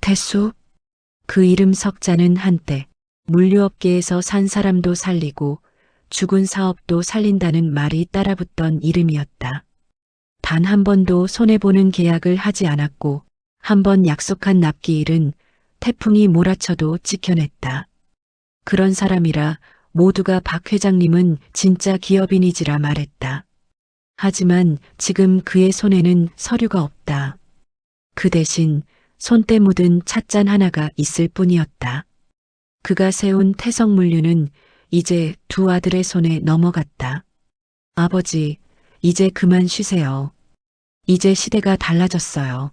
태수? 그 이름 석자는 한때 물류업계에서 산 사람도 살리고 죽은 사업도 살린다는 말이 따라붙던 이름이었다. 단 한 번도 손해보는 계약을 하지 않았고 한 번 약속한 납기일은 태풍이 몰아쳐도 지켜냈다. 그런 사람이라 모두가 박 회장님은 진짜 기업인이지라 말했다. 하지만 지금 그의 손에는 서류가 없다. 그 대신 손때 묻은 찻잔 하나가 있을 뿐이었다. 그가 세운 태성물류는 이제 두 아들의 손에 넘어갔다. 아버지, 이제 그만 쉬세요. 이제 시대가 달라졌어요.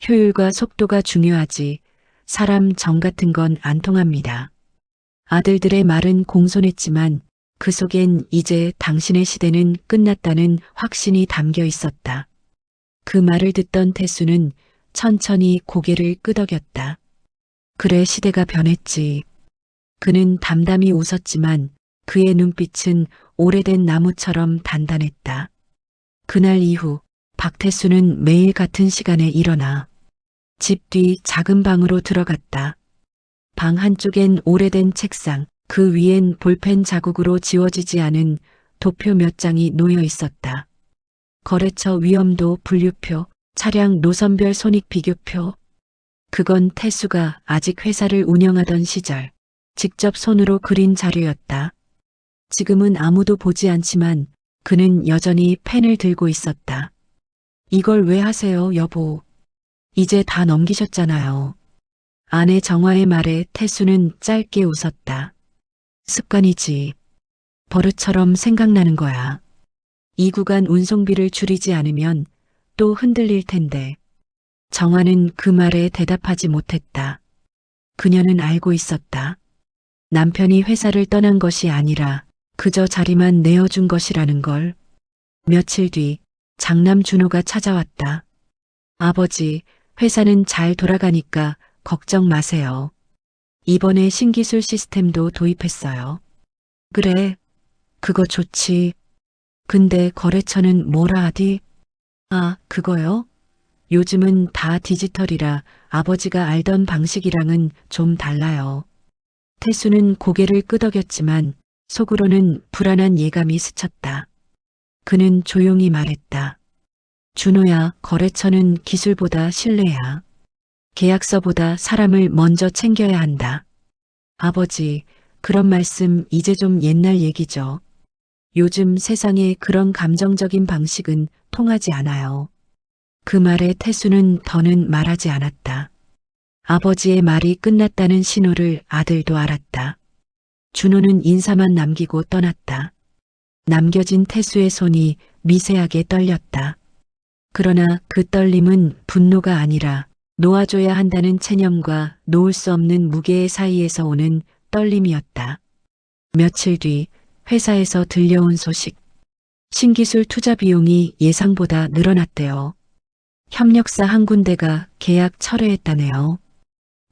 효율과 속도가 중요하지 사람 정 같은 건 안 통합니다. 아들들의 말은 공손했지만 그 속엔 이제 당신의 시대는 끝났다는 확신이 담겨 있었다. 그 말을 듣던 태수는 천천히 고개를 끄덕였다. 그래, 시대가 변했지. 그는 담담히 웃었지만 그의 눈빛은 오래된 나무처럼 단단했다. 그날 이후 박태수는 매일 같은 시간에 일어나 집 뒤 작은 방으로 들어갔다. 방 한쪽엔 오래된 책상, 그 위엔 볼펜 자국으로 지워지지 않은 도표 몇 장이 놓여 있었다. 거래처 위험도 분류표, 차량 노선별 손익 비교표. 그건 태수가 아직 회사를 운영하던 시절 직접 손으로 그린 자료였다. 지금은 아무도 보지 않지만 그는 여전히 펜을 들고 있었다. 이걸 왜 하세요, 여보? 이제 다 넘기셨잖아요. 아내 정화의 말에 태수는 짧게 웃었다. 습관이지. 버릇처럼 생각나는 거야. 이 구간 운송비를 줄이지 않으면 또 흔들릴 텐데. 정화는 그 말에 대답하지 못했다. 그녀는 알고 있었다. 남편이 회사를 떠난 것이 아니라 그저 자리만 내어준 것이라는 걸. 며칠 뒤 장남 준호가 찾아왔다. 아버지, 회사는 잘 돌아가니까 걱정 마세요. 이번에 신기술 시스템도 도입했어요. 그래, 그거 좋지. 근데 거래처는 뭐라 하디? 아, 그거요? 요즘은 다 디지털이라 아버지가 알던 방식이랑은 좀 달라요. 태수는 고개를 끄덕였지만 속으로는 불안한 예감이 스쳤다. 그는 조용히 말했다. 준호야, 거래처는 기술보다 신뢰야. 계약서보다 사람을 먼저 챙겨야 한다. 아버지, 그런 말씀 이제 좀 옛날 얘기죠. 요즘 세상에 그런 감정적인 방식은 통하지 않아요. 그 말에 태수는 더는 말하지 않았다. 아버지의 말이 끝났다는 신호를 아들도 알았다. 준호는 인사만 남기고 떠났다. 남겨진 태수의 손이 미세하게 떨렸다. 그러나 그 떨림은 분노가 아니라 놓아줘야 한다는 체념과 놓을 수 없는 무게의 사이에서 오는 떨림이었다. 며칠 뒤 회사에서 들려온 소식. 신기술 투자 비용이 예상보다 늘어났대요. 협력사 한 군데가 계약 철회했다네요.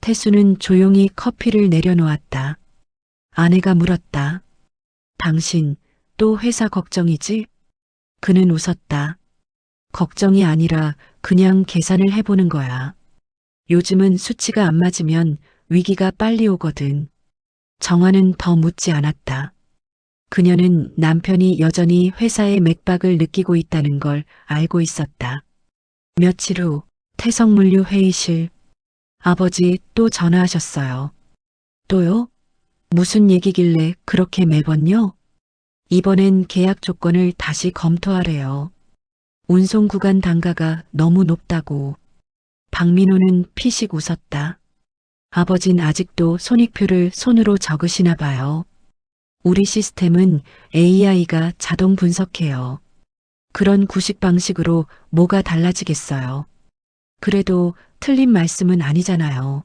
태수는 조용히 커피를 내려놓았다. 아내가 물었다. 당신 또 회사 걱정이지? 그는 웃었다. 걱정이 아니라 그냥 계산을 해보는 거야. 요즘은 수치가 안 맞으면 위기가 빨리 오거든. 정화는 더 묻지 않았다. 그녀는 남편이 여전히 회사의 맥박을 느끼고 있다는 걸 알고 있었다. 며칠 후 태성물류 회의실. 아버지 또 전화하셨어요. 또요? 무슨 얘기길래 그렇게 매번요? 이번엔 계약 조건을 다시 검토하래요. 운송 구간 단가가 너무 높다고. 박민호는 피식 웃었다. 아버진 아직도 손익표를 손으로 적으시나 봐요. 우리 시스템은 AI가 자동 분석해요. 그런 구식 방식으로 뭐가 달라지겠어요. 그래도 틀린 말씀은 아니잖아요.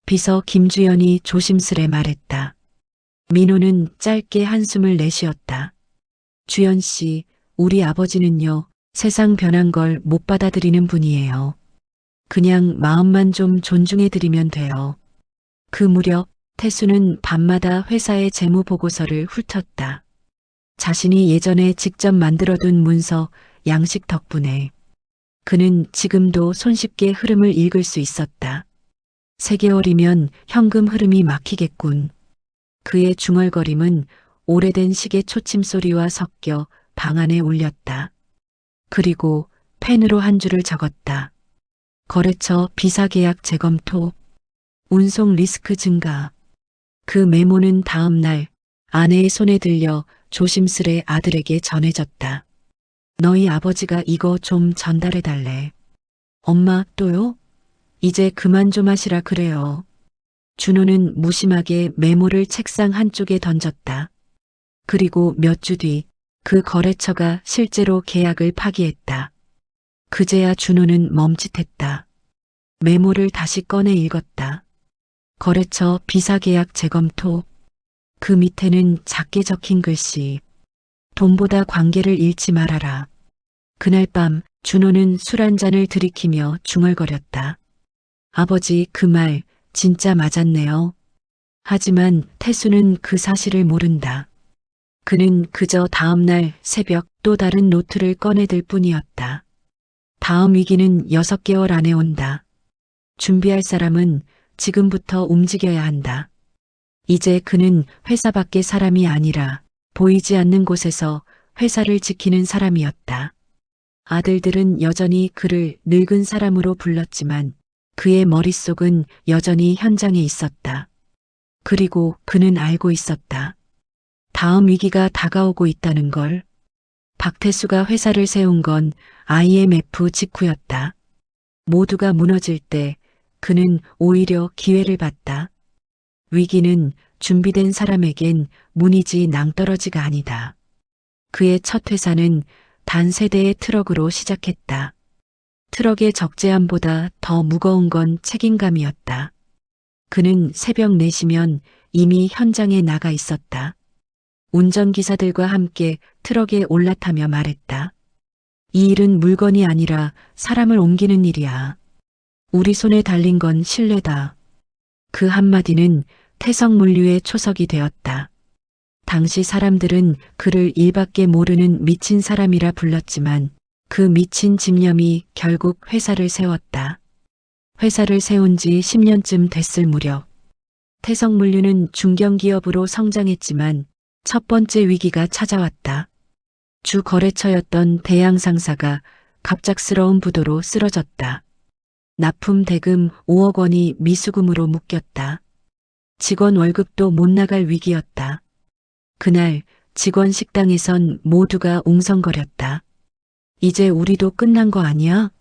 비서 김주연이 조심스레 말했다. 민호는 짧게 한숨을 내쉬었다. 주연 씨, 우리 아버지는요, 세상 변한 걸 못 받아들이는 분이에요. 그냥 마음만 좀 존중해드리면 돼요. 그 무렵 태수는 밤마다 회사의 재무 보고서를 훑었다. 자신이 예전에 직접 만들어둔 문서, 양식 덕분에 그는 지금도 손쉽게 흐름을 읽을 수 있었다. 3개월이면 현금 흐름이 막히겠군. 그의 중얼거림은 오래된 시계 초침 소리와 섞여 방 안에 울렸다. 그리고 펜으로 한 줄을 적었다. 거래처 비사계약 재검토, 운송 리스크 증가. 그 메모는 다음 날 아내의 손에 들려 조심스레 아들에게 전해졌다. 너희 아버지가 이거 좀 전달해달래. 엄마 또요? 이제 그만 좀 하시라 그래요. 준호는 무심하게 메모를 책상 한쪽에 던졌다. 그리고 몇 주 뒤 그 거래처가 실제로 계약을 파기했다. 그제야 준호는 멈칫했다. 메모를 다시 꺼내 읽었다. 거래처 비사계약 재검토. 그 밑에는 작게 적힌 글씨. 돈보다 관계를 잃지 말아라. 그날 밤 준호는 술 한 잔을 들이키며 중얼거렸다. 아버지 그 말 진짜 맞았네요. 하지만 태수는 그 사실을 모른다. 그는 그저 다음 날 새벽 또 다른 노트를 꺼내들 뿐이었다. 다음 위기는 6개월 안에 온다. 준비할 사람은 지금부터 움직여야 한다. 이제 그는 회사 밖의 사람이 아니라 보이지 않는 곳에서 회사를 지키는 사람이었다. 아들들은 여전히 그를 늙은 사람으로 불렀지만 그의 머릿속은 여전히 현장에 있었다. 그리고 그는 알고 있었다. 다음 위기가 다가오고 있다는 걸. 박태수가 회사를 세운 건 IMF 직후였다. 모두가 무너질 때 그는 오히려 기회를 봤다. 위기는 준비된 사람에겐 문이지 낭떠러지가 아니다. 그의 첫 회사는 단 세대의 트럭으로 시작했다. 트럭의 적재함보다 더 무거운 건 책임감이었다. 그는 새벽 4시면 이미 현장에 나가 있었다. 운전기사들과 함께 트럭에 올라타며 말했다. 이 일은 물건이 아니라 사람을 옮기는 일이야. 우리 손에 달린 건 신뢰다. 그 한마디는 태성물류의 초석이 되었다. 당시 사람들은 그를 일밖에 모르는 미친 사람이라 불렀지만 그 미친 집념이 결국 회사를 세웠다. 회사를 세운 지 10년쯤 됐을 무렵 태성물류는 중견기업으로 성장했지만 첫 번째 위기가 찾아왔다. 주 거래처였던 대양 상사가 갑작스러운 부도로 쓰러졌다. 납품 대금 5억 원이 미수금으로 묶였다. 직원 월급도 못 나갈 위기였다. 그날 직원 식당에선 모두가 웅성거렸다. 이제 우리도 끝난 거 아니야?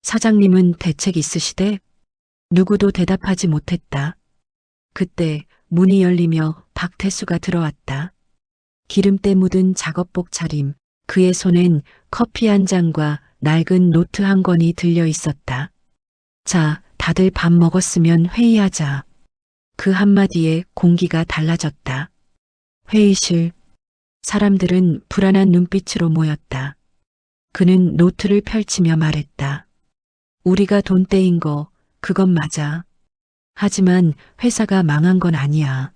사장님은 대책 있으시대? 누구도 대답하지 못했다. 그때 문이 열리며 박태수가 들어왔다. 기름때 묻은 작업복 차림, 그의 손엔 커피 한 잔과 낡은 노트 한 권이 들려 있었다. 자, 다들 밥 먹었으면 회의하자. 그 한마디에 공기가 달라졌다. 회의실. 사람들은 불안한 눈빛으로 모였다. 그는 노트를 펼치며 말했다. 우리가 돈 떼인 거, 그건 맞아. 하지만 회사가 망한 건 아니야.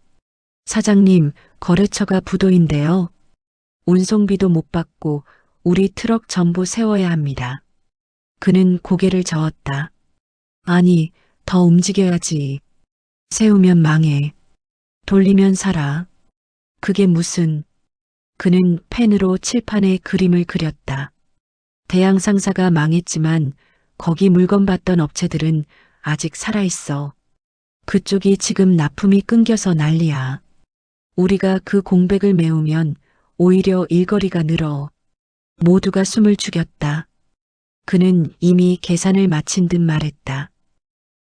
사장님, 거래처가 부도인데요. 운송비도 못 받고 우리 트럭 전부 세워야 합니다. 그는 고개를 저었다. 아니, 더 움직여야지. 세우면 망해. 돌리면 살아. 그게 무슨... 그는 펜으로 칠판에 그림을 그렸다. 대양 상사가 망했지만 거기 물건 받던 업체들은 아직 살아있어. 그쪽이 지금 납품이 끊겨서 난리야. 우리가 그 공백을 메우면 오히려 일거리가 늘어. 모두가 숨을 죽였다. 그는 이미 계산을 마친 듯 말했다.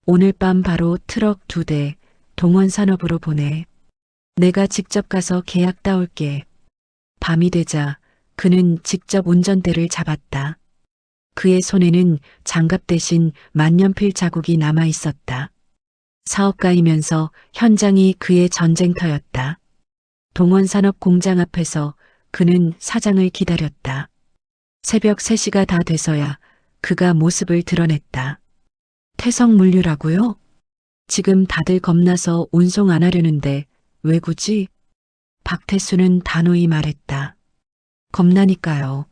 오늘 밤 바로 트럭 2대 동원산업으로 보내. 내가 직접 가서 계약 따올게. 밤이 되자 그는 직접 운전대를 잡았다. 그의 손에는 장갑 대신 만년필 자국이 남아 있었다. 사업가이면서 현장이 그의 전쟁터였다. 동원산업 공장 앞에서 그는 사장을 기다렸다. 새벽 3시가 다 돼서야 그가 모습을 드러냈다. 태성물류라고요? 지금 다들 겁나서 운송 안 하려는데 왜 굳이? 박태수는 단호히 말했다. 겁나니까요.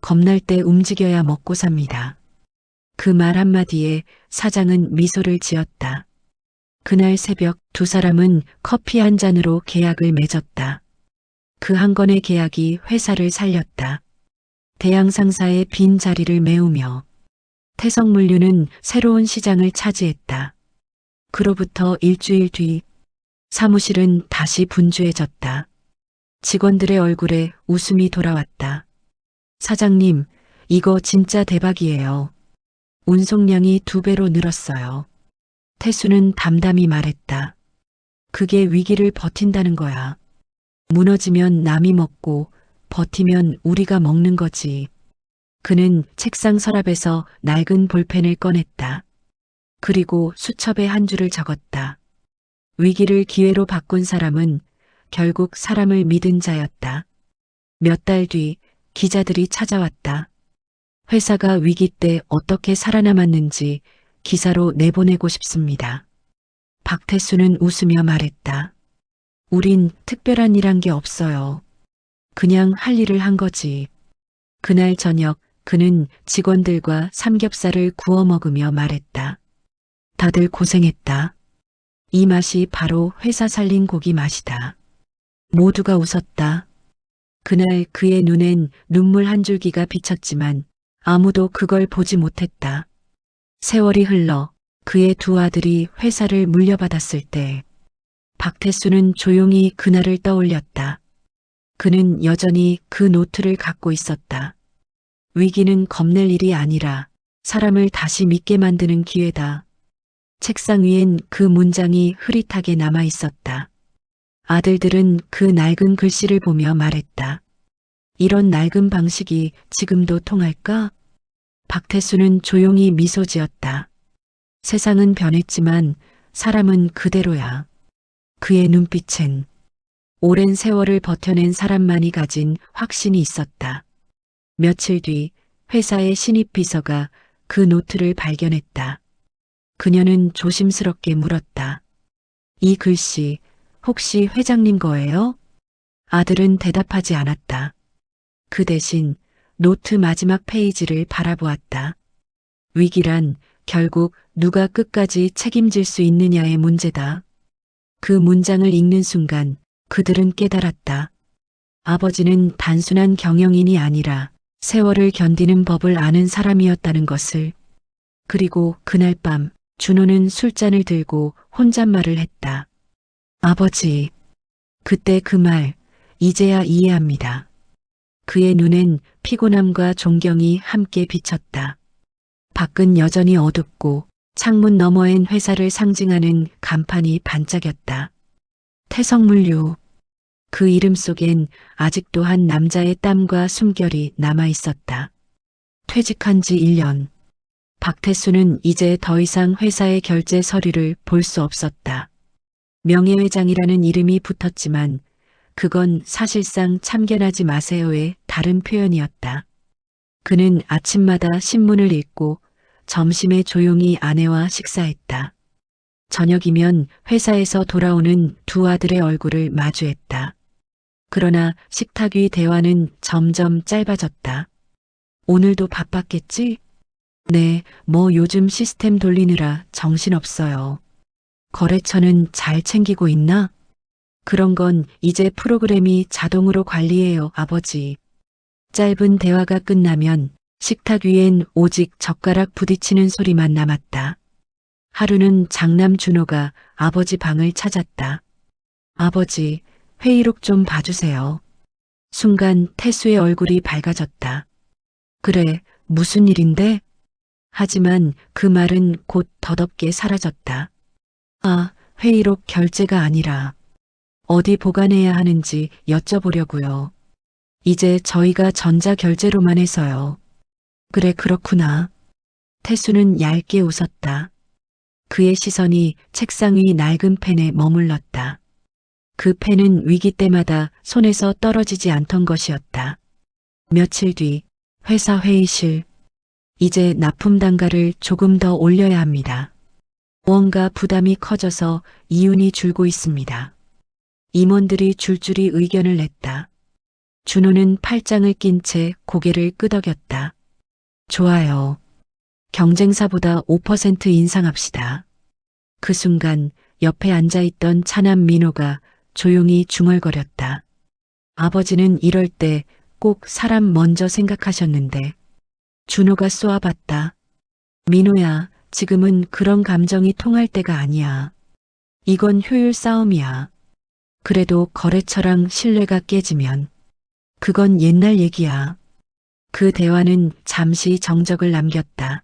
겁날 때 움직여야 먹고 삽니다. 그 말 한마디에 사장은 미소를 지었다. 그날 새벽 두 사람은 커피 한 잔으로 계약을 맺었다. 그 한 건의 계약이 회사를 살렸다. 대양 상사의 빈 자리를 메우며 태성물류는 새로운 시장을 차지했다. 그로부터 일주일 뒤 사무실은 다시 분주해졌다. 직원들의 얼굴에 웃음이 돌아왔다. 사장님, 이거 진짜 대박이에요. 운송량이 2배로 늘었어요. 태수는 담담히 말했다. 그게 위기를 버틴다는 거야. 무너지면 남이 먹고 버티면 우리가 먹는 거지. 그는 책상 서랍에서 낡은 볼펜을 꺼냈다. 그리고 수첩에 한 줄을 적었다. 위기를 기회로 바꾼 사람은 결국 사람을 믿은 자였다. 몇 달 뒤 기자들이 찾아왔다. 회사가 위기 때 어떻게 살아남았는지 기사로 내보내고 싶습니다. 박태수는 웃으며 말했다. 우린 특별한 일한 게 없어요. 그냥 할 일을 한 거지. 그날 저녁 그는 직원들과 삼겹살을 구워 먹으며 말했다. 다들 고생했다. 이 맛이 바로 회사 살린 고기 맛이다. 모두가 웃었다. 그날 그의 눈엔 눈물 한 줄기가 비쳤지만 아무도 그걸 보지 못했다. 세월이 흘러 그의 두 아들이 회사를 물려받았을 때 박태수는 조용히 그날을 떠올렸다. 그는 여전히 그 노트를 갖고 있었다. 위기는 겁낼 일이 아니라 사람을 다시 믿게 만드는 기회다. 책상 위엔 그 문장이 흐릿하게 남아 있었다. 아들들은 그 낡은 글씨를 보며 말했다. 이런 낡은 방식이 지금도 통할까? 박태수는 조용히 미소 지었다. 세상은 변했지만 사람은 그대로야. 그의 눈빛엔 오랜 세월을 버텨낸 사람만이 가진 확신이 있었다. 며칠 뒤 회사의 신입 비서가 그 노트를 발견했다. 그녀는 조심스럽게 물었다. 이 글씨 혹시 회장님 거예요? 아들은 대답하지 않았다. 그 대신 노트 마지막 페이지를 바라보았다. 위기란 결국 누가 끝까지 책임질 수 있느냐의 문제다. 그 문장을 읽는 순간 그들은 깨달았다. 아버지는 단순한 경영인이 아니라 세월을 견디는 법을 아는 사람이었다는 것을. 그리고 그날 밤 준호는 술잔을 들고 혼잣말을 했다. 아버지. 그때 그 말 이제야 이해합니다. 그의 눈엔 피곤함과 존경이 함께 비쳤다. 밖은 여전히 어둡고 창문 너머엔 회사를 상징하는 간판이 반짝였다. 태성물류. 그 이름 속엔 아직도 한 남자의 땀과 숨결이 남아 있었다. 퇴직한 지 1년. 박태수는 이제 더 이상 회사의 결제 서류를 볼 수 없었다. 명예회장이라는 이름이 붙었지만 그건 사실상 참견하지 마세요의 다른 표현이었다. 그는 아침마다 신문을 읽고 점심에 조용히 아내와 식사했다. 저녁이면 회사에서 돌아오는 두 아들의 얼굴을 마주했다. 그러나 식탁 위 대화는 점점 짧아졌다. 오늘도 바빴겠지? 네, 뭐 요즘 시스템 돌리느라 정신없어요. 거래처는 잘 챙기고 있나? 그런 건 이제 프로그램이 자동으로 관리해요, 아버지. 짧은 대화가 끝나면 식탁 위엔 오직 젓가락 부딪히는 소리만 남았다. 하루는 장남 준호가 아버지 방을 찾았다. 아버지, 회의록 좀 봐주세요. 순간 태수의 얼굴이 밝아졌다. 그래, 무슨 일인데? 하지만 그 말은 곧 덧없게 사라졌다. 아, 회의록 결제가 아니라 어디 보관해야 하는지 여쭤보려고요. 이제 저희가 전자결제로만 해서요. 그래, 그렇구나. 태수는 얇게 웃었다. 그의 시선이 책상 위 낡은 펜에 머물렀다. 그 펜은 위기 때마다 손에서 떨어지지 않던 것이었다. 며칠 뒤 회사 회의실. 이제 납품 단가를 조금 더 올려야 합니다. 무언가 부담이 커져서 이윤이 줄고 있습니다. 임원들이 줄줄이 의견을 냈다. 준호는 팔짱을 낀 채 고개를 끄덕였다. 좋아요. 경쟁사보다 5% 인상합시다. 그 순간 옆에 앉아있던 차남 민호가 조용히 중얼거렸다. 아버지는 이럴 때 꼭 사람 먼저 생각하셨는데. 준호가 쏘아봤다. 민호야, 지금은 그런 감정이 통할 때가 아니야. 이건 효율 싸움이야. 그래도 거래처랑 신뢰가 깨지면 그건 옛날 얘기야. 그 대화는 잠시 정적을 남겼다.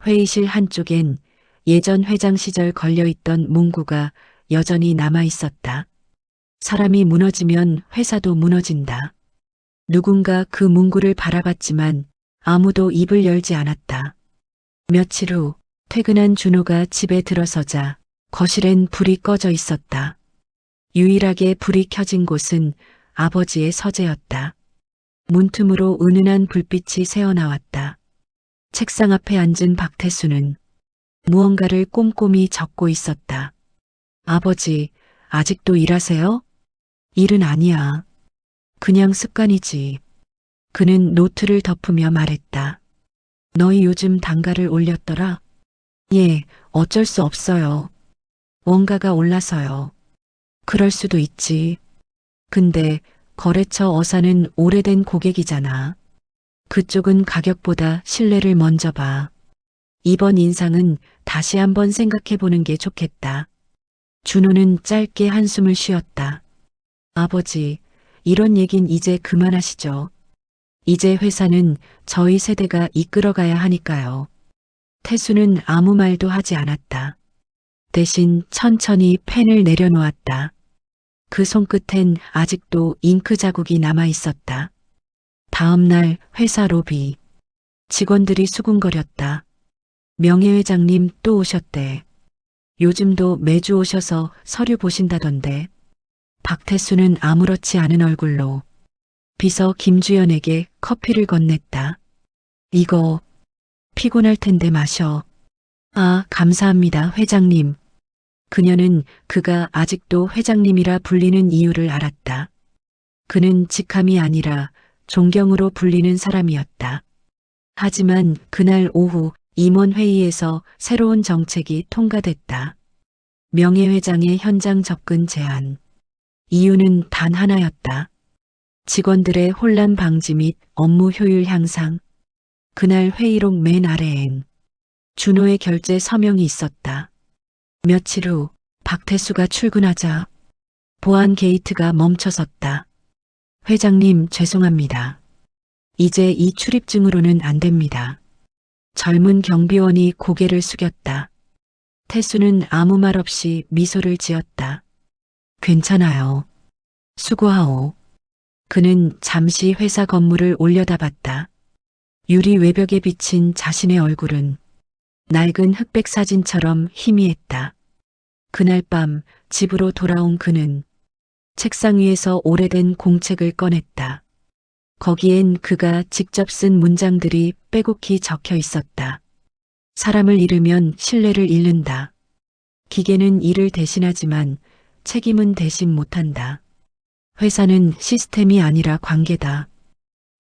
회의실 한쪽엔 예전 회장 시절 걸려있던 문구가 여전히 남아 있었다. 사람이 무너지면 회사도 무너진다. 누군가 그 문구를 바라봤지만 아무도 입을 열지 않았다. 며칠 후 퇴근한 준호가 집에 들어서자 거실엔 불이 꺼져 있었다. 유일하게 불이 켜진 곳은 아버지의 서재였다. 문틈으로 은은한 불빛이 새어나왔다. 책상 앞에 앉은 박태수는 무언가를 꼼꼼히 적고 있었다. 아버지, 아직도 일하세요? 일은 아니야. 그냥 습관이지. 그는 노트를 덮으며 말했다. 너희 요즘 단가를 올렸더라? 예, 어쩔 수 없어요. 원가가 올라서요. 그럴 수도 있지. 근데 거래처 어사는 오래된 고객이잖아. 그쪽은 가격보다 신뢰를 먼저 봐. 이번 인상은 다시 한번 생각해 보는 게 좋겠다. 준호는 짧게 한숨을 쉬었다. 아버지, 이런 얘긴 이제 그만하시죠. 이제 회사는 저희 세대가 이끌어가야 하니까요. 태수는 아무 말도 하지 않았다. 대신 천천히 펜을 내려놓았다. 그 손끝엔 아직도 잉크 자국이 남아 있었다. 다음 날 회사 로비. 직원들이 수군거렸다. 명예회장님 또 오셨대. 요즘도 매주 오셔서 서류 보신다던데. 박태수는 아무렇지 않은 얼굴로 비서 김주연에게 커피를 건넸다. 이거 피곤할 텐데 마셔. 아, 감사합니다, 회장님. 그녀는 그가 아직도 회장님이라 불리는 이유를 알았다. 그는 직함이 아니라 존경으로 불리는 사람이었다. 하지만 그날 오후 임원회의에서 새로운 정책이 통과됐다. 명예회장의 현장 접근 제한. 이유는 단 하나였다. 직원들의 혼란 방지 및 업무 효율 향상. 그날 회의록 맨 아래엔 준호의 결제 서명이 있었다. 며칠 후 박태수가 출근하자 보안 게이트가 멈춰섰다. 회장님 죄송합니다. 이제 이 출입증으로는 안 됩니다. 젊은 경비원이 고개를 숙였다. 태수는 아무 말 없이 미소를 지었다. 괜찮아요. 수고하오. 그는 잠시 회사 건물을 올려다봤다. 유리 외벽에 비친 자신의 얼굴은 낡은 흑백 사진처럼 희미했다. 그날 밤 집으로 돌아온 그는 책상 위에서 오래된 공책을 꺼냈다. 거기엔 그가 직접 쓴 문장들이 빼곡히 적혀 있었다. 사람을 잃으면 신뢰를 잃는다. 기계는 일을 대신하지만 책임은 대신 못한다. 회사는 시스템이 아니라 관계다.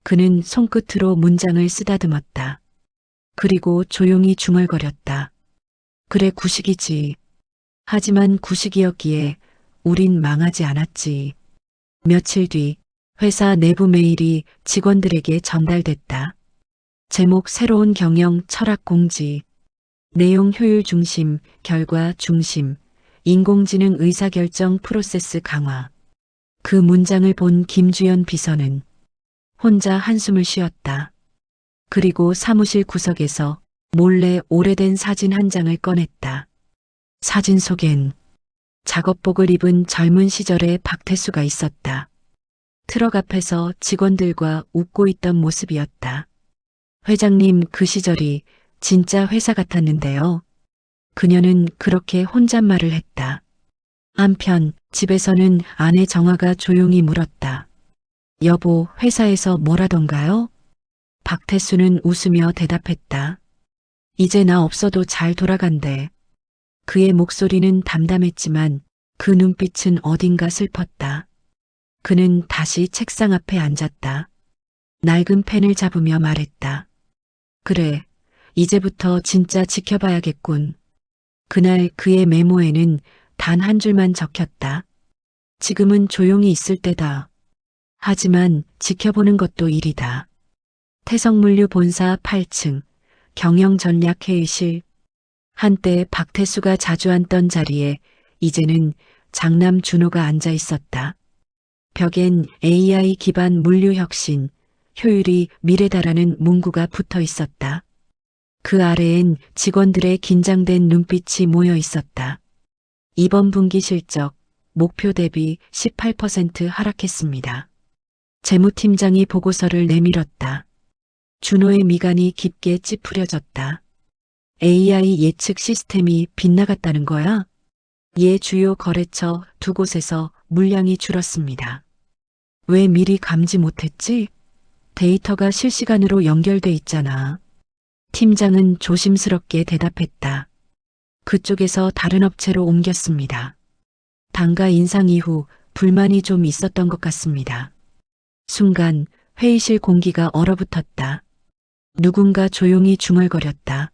그는 손끝으로 문장을 쓰다듬었다. 그리고 조용히 중얼거렸다. 그래 구식이지. 하지만 구식이었기에 우린 망하지 않았지. 며칠 뒤 회사 내부 메일이 직원들에게 전달됐다. 제목 새로운 경영 철학 공지. 내용 효율 중심, 결과 중심, 인공지능 의사결정 프로세스 강화. 그 문장을 본 김주연 비서는 혼자 한숨을 쉬었다. 그리고 사무실 구석에서 몰래 오래된 사진 한 장을 꺼냈다. 사진 속엔 작업복을 입은 젊은 시절의 박태수가 있었다. 트럭 앞에서 직원들과 웃고 있던 모습이었다. 회장님 그 시절이 진짜 회사 같았는데요. 그녀는 그렇게 혼잣말을 했다. 한편 집에서는 아내 정화가 조용히 물었다. 여보, 회사에서 뭐라던가요? 박태수는 웃으며 대답했다. 이제 나 없어도 잘 돌아간대. 그의 목소리는 담담했지만 그 눈빛은 어딘가 슬펐다. 그는 다시 책상 앞에 앉았다. 낡은 펜을 잡으며 말했다. 그래, 이제부터 진짜 지켜봐야겠군. 그날 그의 메모에는 단 한 줄만 적혔다. 지금은 조용히 있을 때다. 하지만 지켜보는 것도 일이다. 태성물류 본사 8층 경영전략회의실. 한때 박태수가 자주 앉던 자리에 이제는 장남 준호가 앉아 있었다. 벽엔 AI 기반 물류혁신, 효율이 미래다라는 문구가 붙어 있었다. 그 아래엔 직원들의 긴장된 눈빛이 모여 있었다. 이번 분기 실적, 목표 대비 18% 하락했습니다. 재무팀장이 보고서를 내밀었다. 준호의 미간이 깊게 찌푸려졌다. AI 예측 시스템이 빗나갔다는 거야? 예, 주요 거래처 두 곳에서 물량이 줄었습니다. 왜 미리 감지 못했지? 데이터가 실시간으로 연결돼 있잖아. 팀장은 조심스럽게 대답했다. 그쪽에서 다른 업체로 옮겼습니다. 단가 인상 이후 불만이 좀 있었던 것 같습니다. 순간 회의실 공기가 얼어붙었다. 누군가 조용히 중얼거렸다.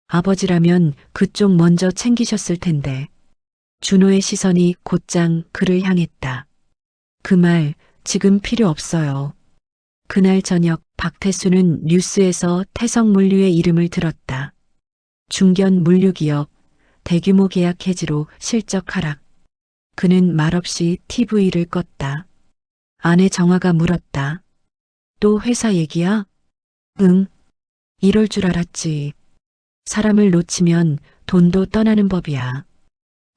아버지라면 그쪽 먼저 챙기셨을 텐데. 준호의 시선이 곧장 그를 향했다. 그 말 지금 필요 없어요. 그날 저녁 박태수는 뉴스에서 태성물류의 이름을 들었다. 중견 물류기업, 대규모 계약 해지로 실적 하락. 그는 말없이 TV를 껐다. 아내 정화가 물었다. 또 회사 얘기야? 응. 이럴 줄 알았지. 사람을 놓치면 돈도 떠나는 법이야.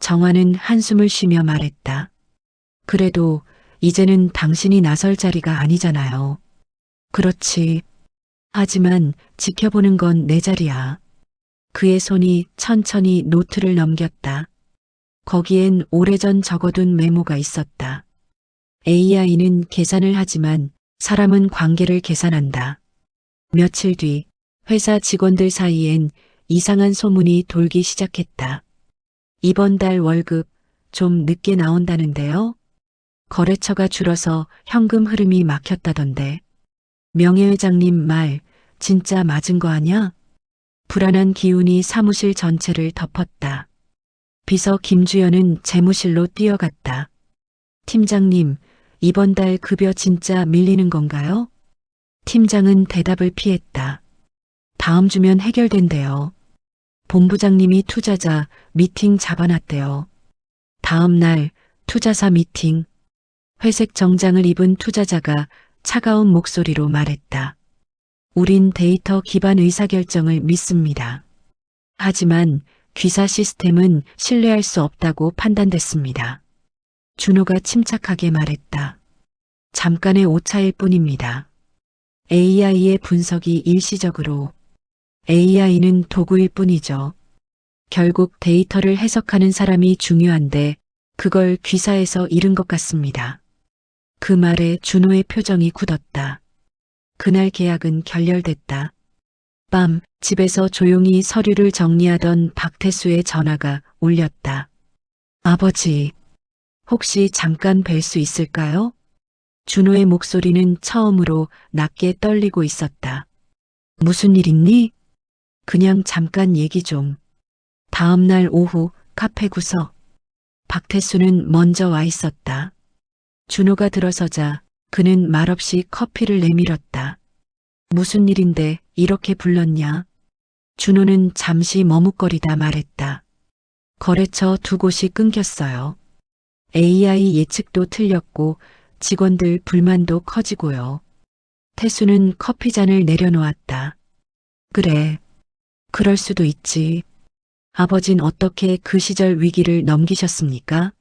정화는 한숨을 쉬며 말했다. 그래도 이제는 당신이 나설 자리가 아니잖아요. 그렇지. 하지만 지켜보는 건 내 자리야. 그의 손이 천천히 노트를 넘겼다. 거기엔 오래전 적어둔 메모가 있었다. AI는 계산을 하지만 사람은 관계를 계산한다. 며칠 뒤 회사 직원들 사이엔 이상한 소문이 돌기 시작했다. 이번 달 월급 좀 늦게 나온다는데요? 거래처가 줄어서 현금 흐름이 막혔다던데. 명예회장님 말 진짜 맞은 거 아냐? 불안한 기운이 사무실 전체를 덮었다. 비서 김주연은 재무실로 뛰어갔다. 팀장님, 이번 달 급여 진짜 밀리는 건가요? 팀장은 대답을 피했다. 다음 주면 해결된대요. 본부장님이 투자자 미팅 잡아놨대요. 다음 날 투자사 미팅. 회색 정장을 입은 투자자가 차가운 목소리로 말했다. 우린 데이터 기반 의사결정을 믿습니다. 하지만 귀사 시스템은 신뢰할 수 없다고 판단됐습니다. 준호가 침착하게 말했다. 잠깐의 오차일 뿐입니다. AI의 분석이 일시적으로. AI는 도구일 뿐이죠. 결국 데이터를 해석하는 사람이 중요한데 그걸 귀사해서 잃은 것 같습니다. 그 말에 준호의 표정이 굳었다. 그날 계약은 결렬됐다. 밤 집에서 조용히 서류를 정리하던 박태수의 전화가 울렸다. 아버지, 혹시 잠깐 뵐 수 있을까요? 준호의 목소리는 처음으로 낮게 떨리고 있었다. 무슨 일 있니? 그냥 잠깐 얘기 좀. 다음 날 오후 카페 구석. 박태수는 먼저 와 있었다. 준호가 들어서자 그는 말없이 커피를 내밀었다. 무슨 일인데 이렇게 불렀냐? 준호는 잠시 머뭇거리다 말했다. 거래처 두 곳이 끊겼어요. AI 예측도 틀렸고 직원들 불만도 커지고요. 태수는 커피잔을 내려놓았다. 그래, 그럴 수도 있지. 아버진 어떻게 그 시절 위기를 넘기셨습니까?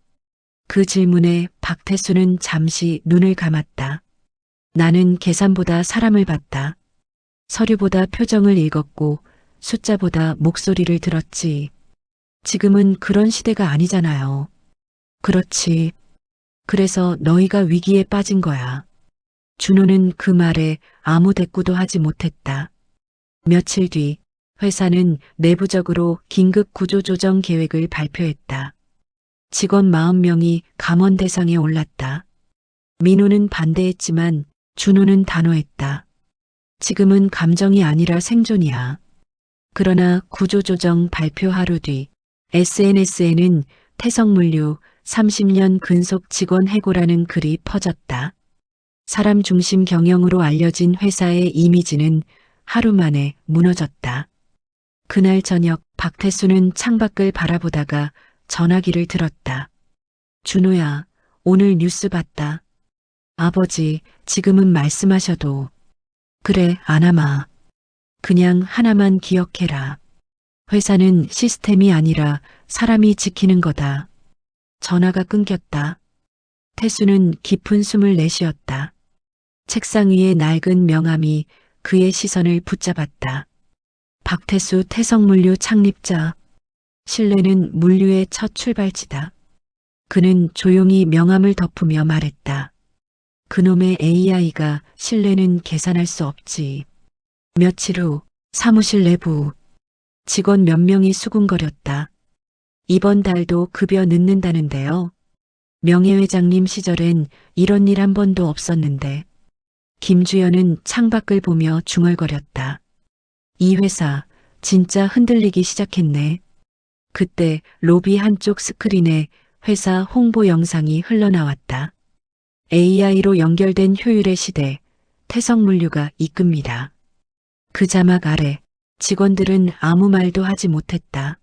그 질문에 박태수는 잠시 눈을 감았다. 나는 계산보다 사람을 봤다. 서류보다 표정을 읽었고 숫자보다 목소리를 들었지. 지금은 그런 시대가 아니잖아요. 그렇지. 그래서 너희가 위기에 빠진 거야. 준호는 그 말에 아무 대꾸도 하지 못했다. 며칠 뒤 회사는 내부적으로 긴급 구조조정 계획을 발표했다. 직원 40명이 감원 대상에 올랐다. 민호는 반대했지만 준호는 단호했다. 지금은 감정이 아니라 생존이야. 그러나 구조조정 발표 하루 뒤 SNS에는 태성물류 30년 근속 직원 해고라는 글이 퍼졌다. 사람 중심 경영으로 알려진 회사의 이미지는 하루 만에 무너졌다. 그날 저녁 박태수는 창밖을 바라보다가 전화기를 들었다. 준호야, 오늘 뉴스 봤다. 아버지, 지금은 말씀하셔도. 그래, 아나마. 그냥 하나만 기억해라. 회사는 시스템이 아니라 사람이 지키는 거다. 전화가 끊겼다. 태수는 깊은 숨을 내쉬었다. 책상 위의 낡은 명함이 그의 시선을 붙잡았다. 박태수 태성물류 창립자. 신뢰는 물류의 첫 출발지다. 그는 조용히 명함을 덮으며 말했다. 그놈의 AI가 신뢰는 계산할 수 없지. 며칠 후 사무실 내부 직원 몇 명이 수군거렸다. 이번 달도 급여 늦는다는데요. 명예회장님 시절엔 이런 일 한 번도 없었는데. 김주연은 창밖을 보며 중얼거렸다. 이 회사 진짜 흔들리기 시작했네. 그때 로비 한쪽 스크린에 회사 홍보 영상이 흘러나왔다. AI로 연결된 효율의 시대, 태성물류가 이끕니다. 그 자막 아래 직원들은 아무 말도 하지 못했다.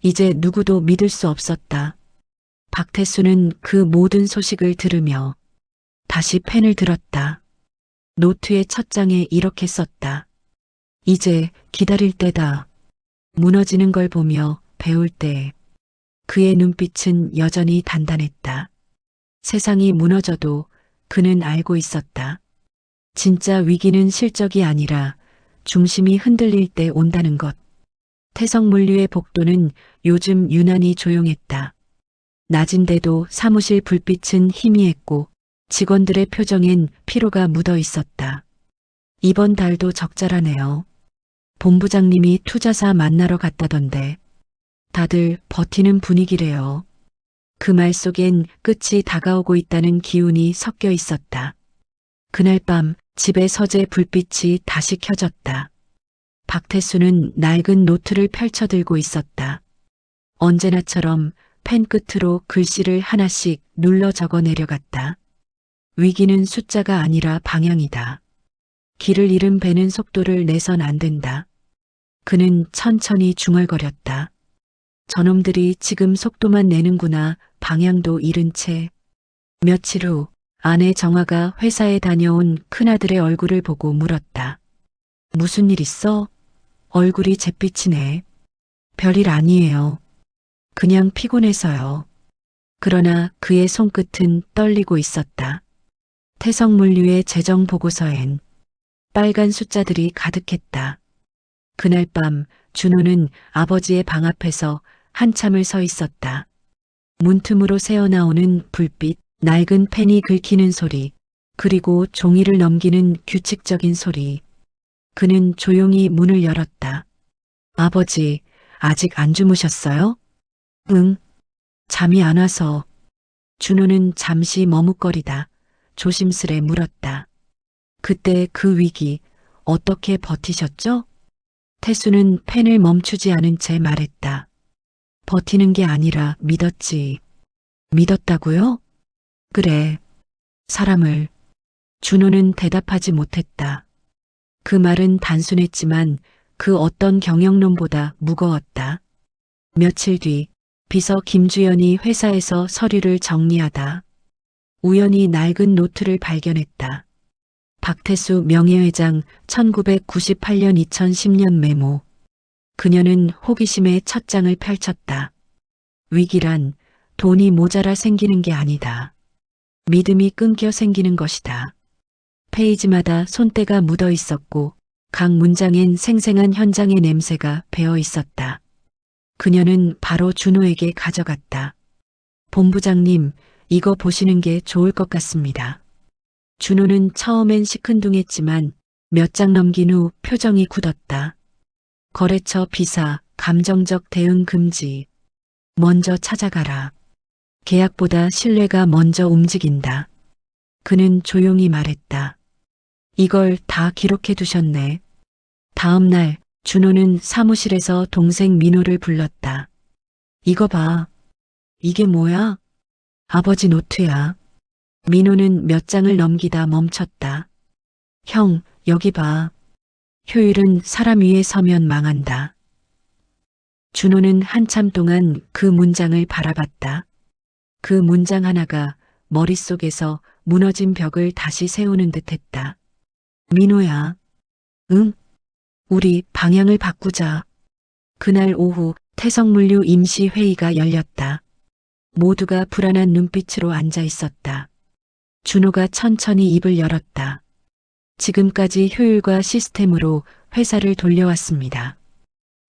이제 누구도 믿을 수 없었다. 박태수는 그 모든 소식을 들으며 다시 펜을 들었다. 노트의 첫 장에 이렇게 썼다. 이제 기다릴 때다. 무너지는 걸 보며 배울 때. 그의 눈빛은 여전히 단단했다. 세상이 무너져도 그는 알고 있었다. 진짜 위기는 실적이 아니라 중심이 흔들릴 때 온다는 것. 태성물류의 복도는 요즘 유난히 조용했다. 낮인데도 사무실 불빛은 희미했고 직원들의 표정엔 피로가 묻어 있었다. 이번 달도 적자라네요. 본부장님이 투자사 만나러 갔다던데. 다들 버티는 분위기래요. 그 말 속엔 끝이 다가오고 있다는 기운이 섞여 있었다. 그날 밤 집의 서재 불빛이 다시 켜졌다. 박태수는 낡은 노트를 펼쳐들고 있었다. 언제나처럼 펜 끝으로 글씨를 하나씩 눌러 적어 내려갔다. 위기는 숫자가 아니라 방향이다. 길을 잃은 배는 속도를 내선 안 된다. 그는 천천히 중얼거렸다. 저놈들이 지금 속도만 내는구나. 방향도 잃은 채. 며칠 후 아내 정화가 회사에 다녀온 큰아들의 얼굴을 보고 물었다. 무슨 일 있어? 얼굴이 잿빛이네. 별일 아니에요. 그냥 피곤해서요. 그러나 그의 손끝은 떨리고 있었다. 태성물류의 재정 보고서엔 빨간 숫자들이 가득했다. 그날 밤 준호는 아버지의 방 앞에서 한참을 서 있었다. 문틈으로 새어나오는 불빛, 낡은 펜이 긁히는 소리, 그리고 종이를 넘기는 규칙적인 소리. 그는 조용히 문을 열었다. 아버지, 아직 안 주무셨어요? 응. 잠이 안 와서. 준호는 잠시 머뭇거리다 조심스레 물었다. 그때 그 위기, 어떻게 버티셨죠? 태수는 펜을 멈추지 않은 채 말했다. 버티는 게 아니라 믿었지. 믿었다고요? 그래. 사람을. 준호는 대답하지 못했다. 그 말은 단순했지만 그 어떤 경영론보다 무거웠다. 며칠 뒤 비서 김주연이 회사에서 서류를 정리하다 우연히 낡은 노트를 발견했다. 박태수 명예회장 1998년 2010년 메모. 그녀는 호기심에 첫 장을 펼쳤다. 위기란 돈이 모자라 생기는 게 아니다. 믿음이 끊겨 생기는 것이다. 페이지마다 손때가 묻어 있었고 각 문장엔 생생한 현장의 냄새가 배어 있었다. 그녀는 바로 준호에게 가져갔다. 본부장님, 이거 보시는 게 좋을 것 같습니다. 준호는 처음엔 시큰둥했지만 몇 장 넘긴 후 표정이 굳었다. 거래처 비사, 감정적 대응 금지. 먼저 찾아가라. 계약보다 신뢰가 먼저 움직인다. 그는 조용히 말했다. 이걸 다 기록해 두셨네. 다음 날 준호는 사무실에서 동생 민호를 불렀다. 이거 봐. 이게 뭐야? 아버지 노트야. 민호는 몇 장을 넘기다 멈췄다. 형, 여기 봐. 효율은 사람 위에 서면 망한다. 준호는 한참 동안 그 문장을 바라봤다. 그 문장 하나가 머릿속에서 무너진 벽을 다시 세우는 듯 했다. 민호야. 응? 우리 방향을 바꾸자. 그날 오후 태성물류 임시회의가 열렸다. 모두가 불안한 눈빛으로 앉아 있었다. 준호가 천천히 입을 열었다. 지금까지 효율과 시스템으로 회사를 돌려왔습니다.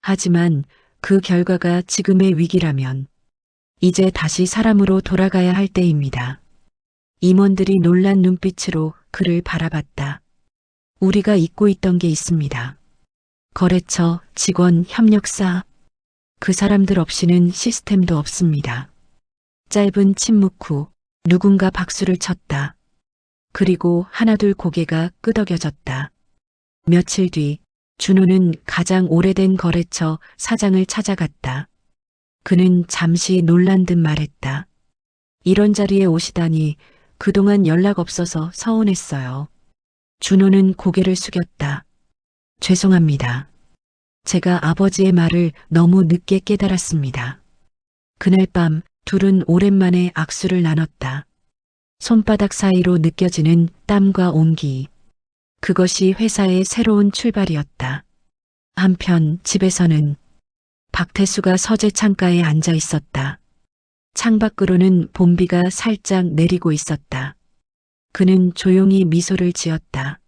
하지만 그 결과가 지금의 위기라면 이제 다시 사람으로 돌아가야 할 때입니다. 임원들이 놀란 눈빛으로 그를 바라봤다. 우리가 잊고 있던 게 있습니다. 거래처, 직원, 협력사. 그 사람들 없이는 시스템도 없습니다. 짧은 침묵 후 누군가 박수를 쳤다. 그리고 하나둘 고개가 끄덕여졌다. 며칠 뒤 준호는 가장 오래된 거래처 사장을 찾아갔다. 그는 잠시 놀란 듯 말했다. 이런 자리에 오시다니 그동안 연락 없어서 서운했어요. 준호는 고개를 숙였다. 죄송합니다. 제가 아버지의 말을 너무 늦게 깨달았습니다. 그날 밤 둘은 오랜만에 악수를 나눴다. 손바닥 사이로 느껴지는 땀과 온기. 그것이 회사의 새로운 출발이었다. 한편 집에서는 박태수가 서재 창가에 앉아 있었다. 창밖으로는 봄비가 살짝 내리고 있었다. 그는 조용히 미소를 지었다.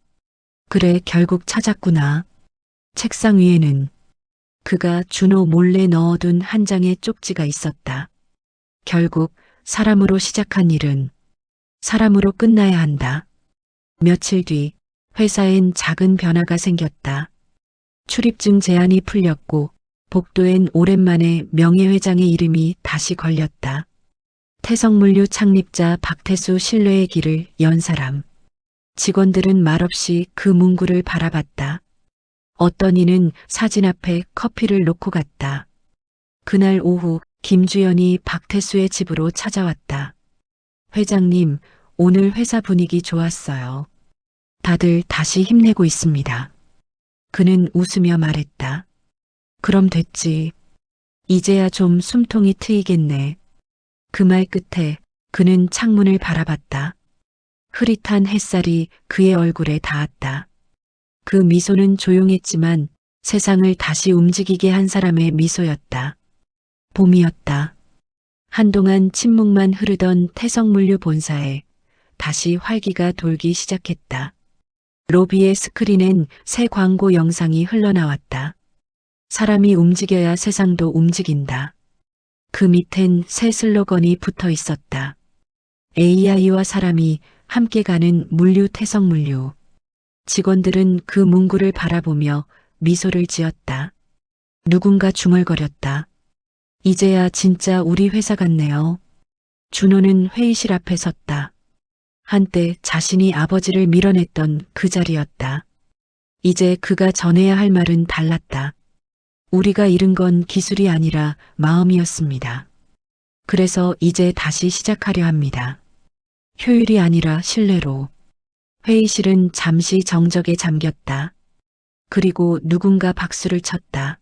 그래, 결국 찾았구나. 책상 위에는 그가 준호 몰래 넣어둔 한 장의 쪽지가 있었다. 결국 사람으로 시작한 일은 사람으로 끝나야 한다. 며칠 뒤 회사엔 작은 변화가 생겼다. 출입증 제한이 풀렸고 복도엔 오랜만에 명예회장의 이름이 다시 걸렸다. 태성물류 창립자 박태수 신뢰의 길을 연 사람. 직원들은 말없이 그 문구를 바라봤다. 어떤 이는 사진 앞에 커피를 놓고 갔다. 그날 오후 김주연이 박태수의 집으로 찾아왔다. 회장님, 오늘 회사 분위기 좋았어요. 다들 다시 힘내고 있습니다. 그는 웃으며 말했다. 그럼 됐지. 이제야 좀 숨통이 트이겠네. 그 말 끝에 그는 창문을 바라봤다. 흐릿한 햇살이 그의 얼굴에 닿았다. 그 미소는 조용했지만 세상을 다시 움직이게 한 사람의 미소였다. 봄이었다. 한동안 침묵만 흐르던 태성물류 본사에 다시 활기가 돌기 시작했다. 로비의 스크린엔 새 광고 영상이 흘러나왔다. 사람이 움직여야 세상도 움직인다. 그 밑엔 새 슬로건이 붙어 있었다. AI와 사람이 함께 가는 물류 태성물류. 직원들은 그 문구를 바라보며 미소를 지었다. 누군가 중얼거렸다. 이제야 진짜 우리 회사 같네요. 준호는 회의실 앞에 섰다. 한때 자신이 아버지를 밀어냈던 그 자리였다. 이제 그가 전해야 할 말은 달랐다. 우리가 잃은 건 기술이 아니라 마음이었습니다. 그래서 이제 다시 시작하려 합니다. 효율이 아니라 신뢰로. 회의실은 잠시 정적에 잠겼다. 그리고 누군가 박수를 쳤다.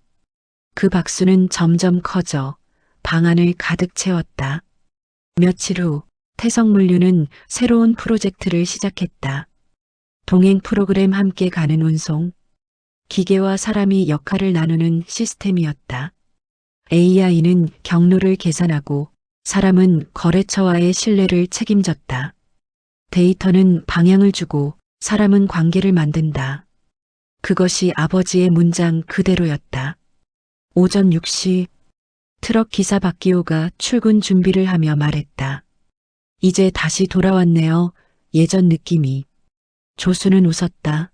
그 박수는 점점 커져 방 안을 가득 채웠다. 며칠 후 태성물류는 새로운 프로젝트를 시작했다. 동행 프로그램 함께 가는 운송. 기계와 사람이 역할을 나누는 시스템이었다. AI는 경로를 계산하고 사람은 거래처와의 신뢰를 책임졌다. 데이터는 방향을 주고 사람은 관계를 만든다. 그것이 아버지의 문장 그대로였다. 오전 6시 트럭 기사 박기호가 출근 준비를 하며 말했다. 이제 다시 돌아왔네요. 예전 느낌이. 조수는 웃었다.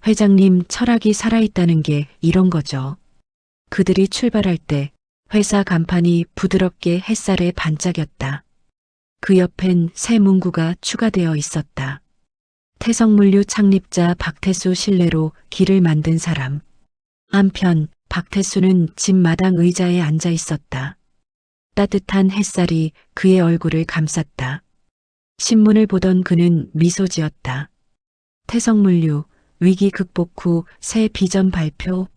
회장님 철학이 살아있다는 게 이런 거죠. 그들이 출발할 때 회사 간판이 부드럽게 햇살에 반짝였다. 그 옆엔 새 문구가 추가되어 있었다. 태성물류 창립자 박태수 신뢰로 길을 만든 사람. 한편 박태수는 집 마당 의자에 앉아 있었다. 따뜻한 햇살이 그의 얼굴을 감쌌다. 신문을 보던 그는 미소 지었다. 태성물류 위기 극복 후 새 비전 발표.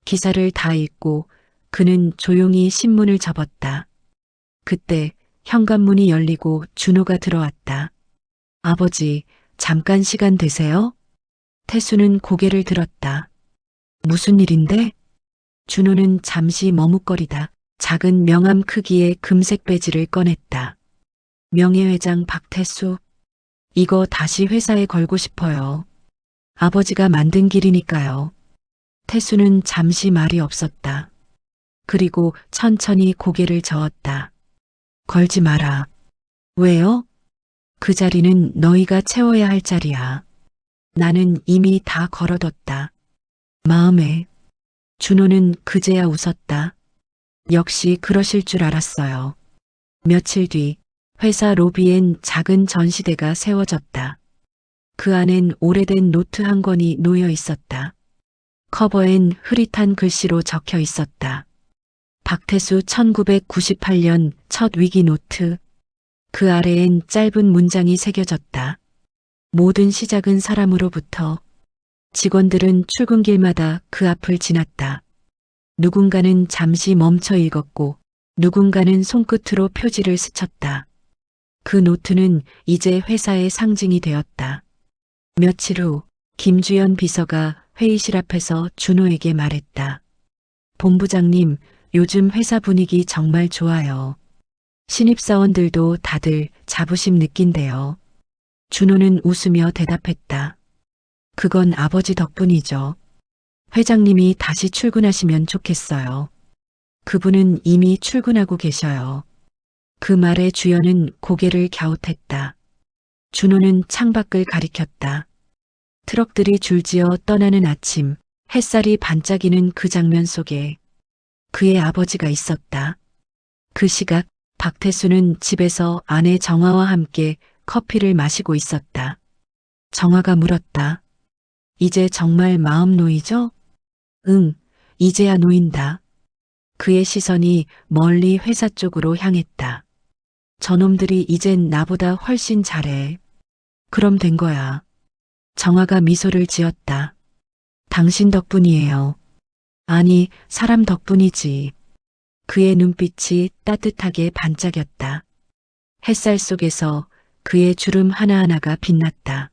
기사를 다 읽고 그는 조용히 신문을 접었다. 그때 현관문이 열리고 준호가 들어왔다. 아버지, 잠깐 시간 되세요? 태수는 고개를 들었다. 무슨 일인데? 준호는 잠시 머뭇거리다 작은 명함 크기의 금색 배지를 꺼냈다. 명예회장 박태수, 이거 다시 회사에 걸고 싶어요. 아버지가 만든 길이니까요. 태수는 잠시 말이 없었다. 그리고 천천히 고개를 저었다. 걸지 마라. 왜요? 그 자리는 너희가 채워야 할 자리야. 나는 이미 다 걸어뒀다. 마음에. 준호는 그제야 웃었다. 역시 그러실 줄 알았어요. 며칠 뒤 회사 로비엔 작은 전시대가 세워졌다. 그 안엔 오래된 노트 한 권이 놓여 있었다. 커버엔 흐릿한 글씨로 적혀 있었다. 박태수 1998년 첫 위기 노트. 그 아래엔 짧은 문장이 새겨졌다. 모든 시작은 사람으로부터. 직원들은 출근길마다 그 앞을 지났다. 누군가는 잠시 멈춰 읽었고 누군가는 손끝으로 표지를 스쳤다. 그 노트는 이제 회사의 상징이 되었다. 며칠 후 김주연 비서가 회의실 앞에서 준호에게 말했다. 본부장님, 요즘 회사 분위기 정말 좋아요. 신입사원들도 다들 자부심 느낀대요. 준호는 웃으며 대답했다. 그건 아버지 덕분이죠. 회장님이 다시 출근하시면 좋겠어요. 그분은 이미 출근하고 계셔요. 그 말에 주연은 고개를 갸웃했다. 준호는 창밖을 가리켰다. 트럭들이 줄지어 떠나는 아침, 햇살이 반짝이는 그 장면 속에 그의 아버지가 있었다. 그 시각 박태수는 집에서 아내 정화와 함께 커피를 마시고 있었다. 정화가 물었다. 이제 정말 마음 놓이죠? 응, 이제야 놓인다. 그의 시선이 멀리 회사 쪽으로 향했다. 저놈들이 이젠 나보다 훨씬 잘해. 그럼 된 거야. 정화가 미소를 지었다. 당신 덕분이에요. 아니, 사람 덕분이지. 그의 눈빛이 따뜻하게 반짝였다. 햇살 속에서 그의 주름 하나하나가 빛났다.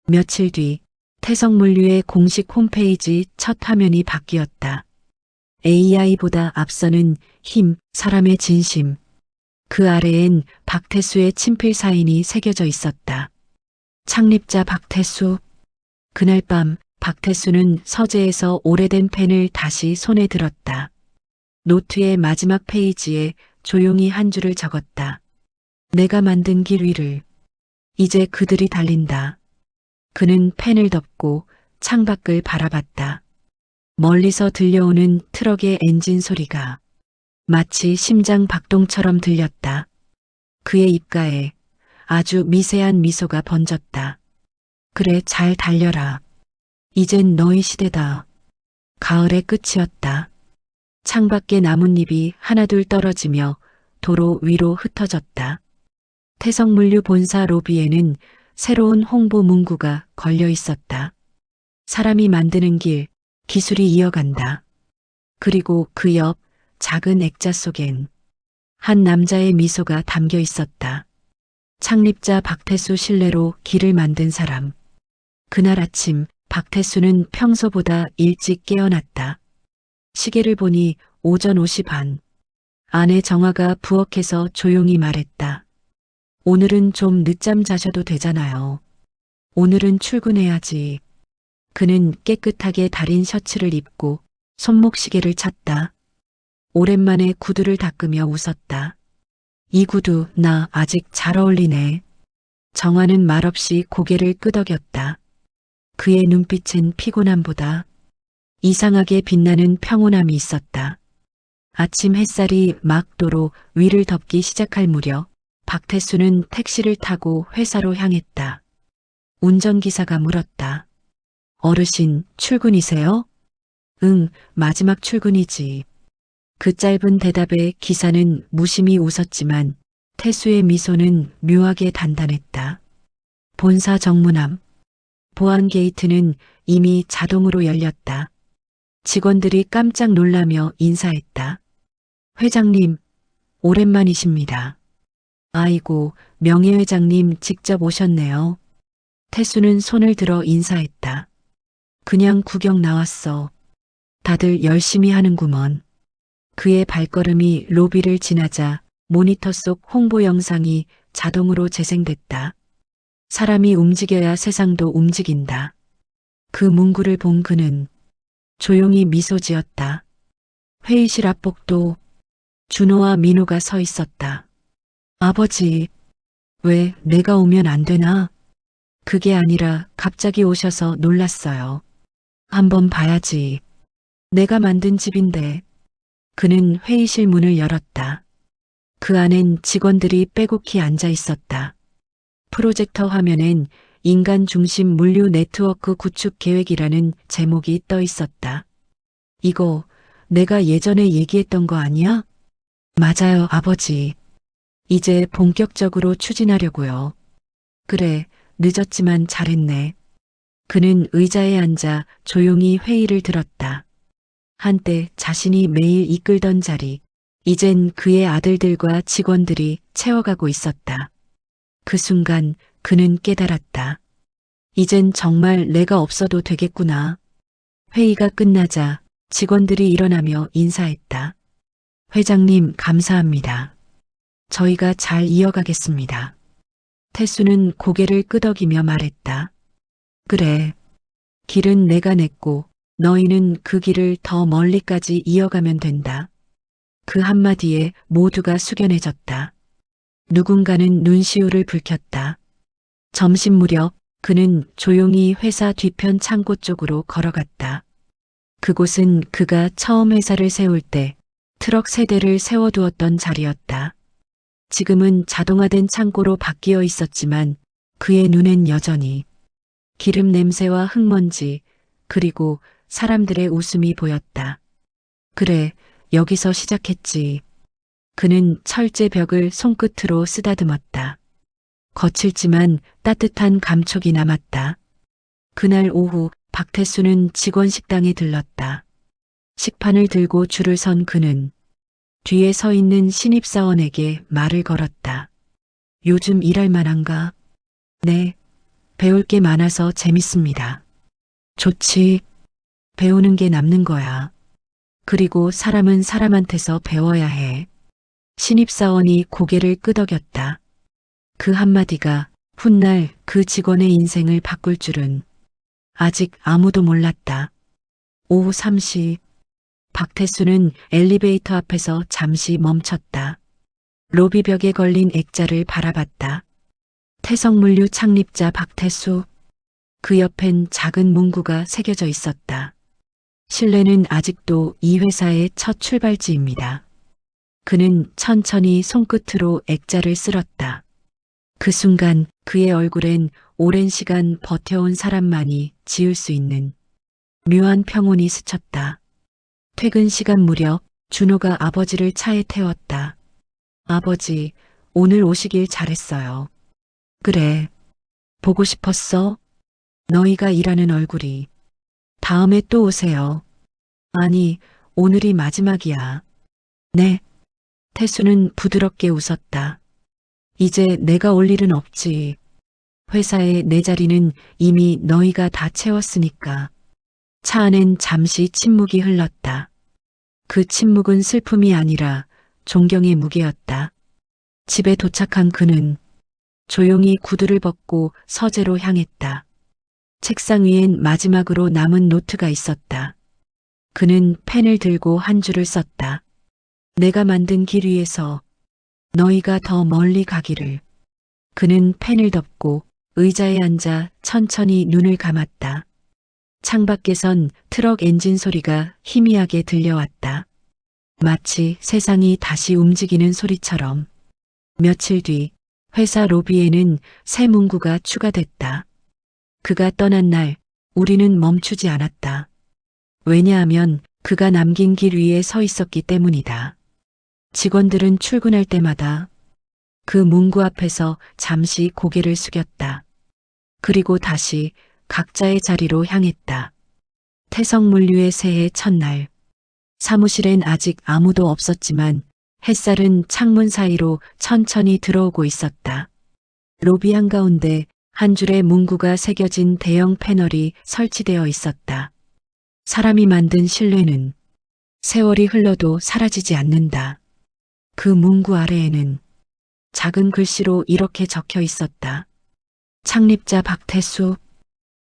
며칠 뒤 태성물류의 공식 홈페이지 첫 화면이 바뀌었다. AI보다 앞서는 힘, 사람의 진심. 그 아래엔 박태수의 친필 사인이 새겨져 있었다. 창립자 박태수. 그날 밤 박태수는 서재에서 오래된 펜을 다시 손에 들었다. 노트의 마지막 페이지에 조용히 한 줄을 적었다. 내가 만든 길 위를. 이제 그들이 달린다. 그는 펜을 덮고 창밖을 바라봤다. 멀리서 들려오는 트럭의 엔진 소리가 마치 심장 박동처럼 들렸다. 그의 입가에 아주 미세한 미소가 번졌다. 그래, 잘 달려라. 이젠 너희 시대다. 가을의 끝이었다. 창밖에 나뭇잎이 하나둘 떨어지며 도로 위로 흩어졌다. 태성물류 본사 로비에는 새로운 홍보 문구가 걸려 있었다. 사람이 만드는 길, 기술이 이어간다. 그리고 그 옆 작은 액자 속엔 한 남자의 미소가 담겨 있었다. 창립자 박태수 신뢰로 길을 만든 사람. 그날 아침 박태수는 평소보다 일찍 깨어났다. 시계를 보니 오전 5시 반. 아내 정화가 부엌에서 조용히 말했다. 오늘은 좀 늦잠 자셔도 되잖아요. 오늘은 출근해야지. 그는 깨끗하게 다린 셔츠를 입고 손목시계를 찼다. 오랜만에 구두를 닦으며 웃었다. 이 구두 나 아직 잘 어울리네. 정화는 말없이 고개를 끄덕였다. 그의 눈빛은 피곤함보다 이상하게 빛나는 평온함이 있었다. 아침 햇살이 막 도로 위를 덮기 시작할 무렵 박태수는 택시를 타고 회사로 향했다. 운전기사가 물었다. 어르신, 출근이세요? 응, 마지막 출근이지. 그 짧은 대답에 기사는 무심히 웃었지만 태수의 미소는 묘하게 단단했다. 본사 정문앞. 보안 게이트는 이미 자동으로 열렸다. 직원들이 깜짝 놀라며 인사했다. 회장님, 오랜만이십니다. 아이고, 명예회장님 직접 오셨네요. 태수는 손을 들어 인사했다. 그냥 구경 나왔어. 다들 열심히 하는구먼. 그의 발걸음이 로비를 지나자 모니터 속 홍보 영상이 자동으로 재생됐다. 사람이 움직여야 세상도 움직인다. 그 문구를 본 그는 조용히 미소 지었다. 회의실 앞복도 준호와 민호가 서 있었다. 아버지, 왜 내가 오면 안 되나? 그게 아니라 갑자기 오셔서 놀랐어요. 한번 봐야지. 내가 만든 집인데. 그는 회의실 문을 열었다. 그 안엔 직원들이 빼곡히 앉아 있었다. 프로젝터 화면엔 인간 중심 물류 네트워크 구축 계획이라는 제목이 떠 있었다. 이거 내가 예전에 얘기했던 거 아니야? 맞아요, 아버지. 이제 본격적으로 추진하려고요. 그래, 늦었지만 잘했네. 그는 의자에 앉아 조용히 회의를 들었다. 한때 자신이 매일 이끌던 자리, 이젠 그의 아들들과 직원들이 채워가고 있었다. 그 순간 그는 깨달았다. 이젠 정말 내가 없어도 되겠구나. 회의가 끝나자 직원들이 일어나며 인사했다. 회장님, 감사합니다. 저희가 잘 이어가겠습니다. 태수는 고개를 끄덕이며 말했다. 그래. 길은 내가 냈고 너희는 그 길을 더 멀리까지 이어가면 된다. 그 한마디에 모두가 숙연해졌다. 누군가는 눈시울을 붉혔다. 점심 무렵 그는 조용히 회사 뒤편 창고 쪽으로 걸어갔다. 그곳은 그가 처음 회사를 세울 때 트럭 세대를 세워두었던 자리였다. 지금은 자동화된 창고로 바뀌어 있었지만 그의 눈엔 여전히 기름 냄새와 흙먼지 그리고 사람들의 웃음이 보였다. 그래, 여기서 시작했지. 그는 철제 벽을 손끝으로 쓰다듬었다. 거칠지만 따뜻한 감촉이 남았다. 그날 오후 박태수는 직원 식당에 들렀다. 식판을 들고 줄을 선 그는 뒤에 서 있는 신입사원에게 말을 걸었다. 요즘 일할 만한가? 네, 배울 게 많아서 재밌습니다. 좋지. 배우는 게 남는 거야. 그리고 사람은 사람한테서 배워야 해. 신입사원이 고개를 끄덕였다. 그 한마디가 훗날 그 직원의 인생을 바꿀 줄은 아직 아무도 몰랐다. 오후 3시 박태수는 엘리베이터 앞에서 잠시 멈췄다. 로비벽에 걸린 액자를 바라봤다. 태성물류 창립자 박태수. 그 옆엔 작은 문구가 새겨져 있었다. 신뢰는 아직도 이 회사의 첫 출발지입니다. 그는 천천히 손끝으로 액자를 쓸었다. 그 순간 그의 얼굴엔 오랜 시간 버텨온 사람만이 지을 수 있는 묘한 평온이 스쳤다. 퇴근 시간 무렵 준호가 아버지를 차에 태웠다. 아버지, 오늘 오시길 잘했어요. 그래. 보고 싶었어? 너희가 일하는 얼굴이. 다음에 또 오세요. 아니, 오늘이 마지막이야. 네. 태수는 부드럽게 웃었다. 이제 내가 올 일은 없지. 회사에 내 자리는 이미 너희가 다 채웠으니까. 차 안엔 잠시 침묵이 흘렀다. 그 침묵은 슬픔이 아니라 존경의 무게였다. 집에 도착한 그는 조용히 구두를 벗고 서재로 향했다. 책상 위엔 마지막으로 남은 노트가 있었다. 그는 펜을 들고 한 줄을 썼다. 내가 만든 길 위에서 너희가 더 멀리 가기를. 그는 펜을 덮고 의자에 앉아 천천히 눈을 감았다. 창밖에선 트럭 엔진 소리가 희미하게 들려왔다. 마치 세상이 다시 움직이는 소리처럼. 며칠 뒤 회사 로비에는 새 문구가 추가됐다. 그가 떠난 날 우리는 멈추지 않았다. 왜냐하면 그가 남긴 길 위에 서 있었기 때문이다. 직원들은 출근할 때마다 그 문구 앞에서 잠시 고개를 숙였다. 그리고 다시 각자의 자리로 향했다. 태성물류의 새해 첫날. 사무실엔 아직 아무도 없었지만 햇살은 창문 사이로 천천히 들어오고 있었다. 로비 한가운데 한 줄의 문구가 새겨진 대형 패널이 설치되어 있었다. 사람이 만든 신뢰는 세월이 흘러도 사라지지 않는다. 그 문구 아래에는 작은 글씨로 이렇게 적혀 있었다. 창립자 박태수.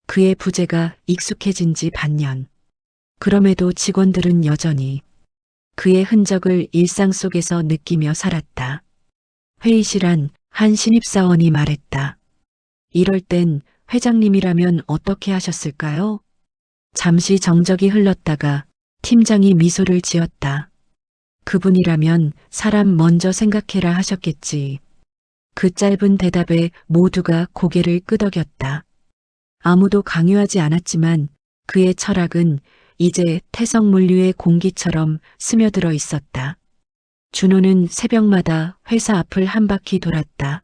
그의 부재가 익숙해진 지 반년. 그럼에도 직원들은 여전히 그의 흔적을 일상 속에서 느끼며 살았다. 회의실 안 한 신입사원이 말했다. 이럴 땐 회장님이라면 어떻게 하셨을까요? 잠시 정적이 흘렀다가 팀장이 미소를 지었다. 그분이라면 사람 먼저 생각해라 하셨겠지. 그 짧은 대답에 모두가 고개를 끄덕였다. 아무도 강요하지 않았지만 그의 철학은 이제 태성물류의 공기처럼 스며들어 있었다. 준호는 새벽마다 회사 앞을 한 바퀴 돌았다.